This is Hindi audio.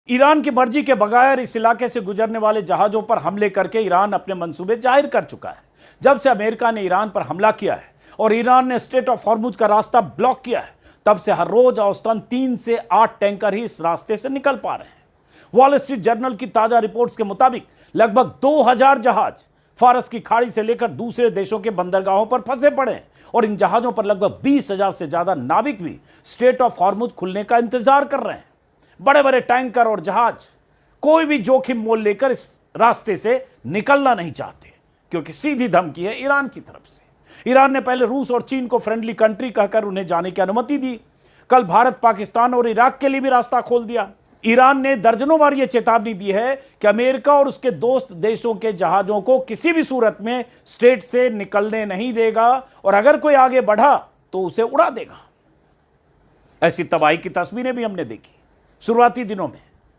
ईरान की मर्जी के बगैर इस इलाके से गुजरने वाले जहाजों पर हमले करके ईरान अपने मंसूबे जाहिर कर चुका है। जब से अमेरिका ने ईरान पर हमला किया है और ईरान ने स्ट्रेट ऑफ हॉर्मुज का रास्ता ब्लॉक किया है, तब से हर रोज औसतन 3 से 8 टैंकर ही इस रास्ते से निकल पा रहे हैं। वॉल स्ट्रीट जर्नल की ताजा रिपोर्ट्स के मुताबिक लगभग 2000 जहाज फारस की खाड़ी से लेकर दूसरे देशों के बंदरगाहों पर फंसे पड़े हैं और इन जहाजों पर लगभग 20,000 से ज्यादा नाविक भी स्ट्रेट ऑफ हॉर्मुज खुलने का इंतजार कर रहे हैं। बड़े बड़े टैंकर और जहाज कोई भी जोखिम मोल लेकर इस रास्ते से निकलना नहीं चाहते, क्योंकि सीधी धमकी है ईरान की तरफ से। ईरान ने पहले रूस और चीन को फ्रेंडली कंट्री कहकर उन्हें जाने की अनुमति दी। कल भारत, पाकिस्तान और इराक के लिए भी रास्ता खोल दिया। ईरान ने दर्जनों बार यह चेतावनी दी है कि अमेरिका और उसके दोस्त देशों के जहाजों को किसी भी सूरत में स्ट्रेट से निकलने नहीं देगा और अगर कोई आगे बढ़ा तो उसे उड़ा देगा। ऐसी तबाही की तस्वीरें भी हमने देखी शुरुआती दिनों में।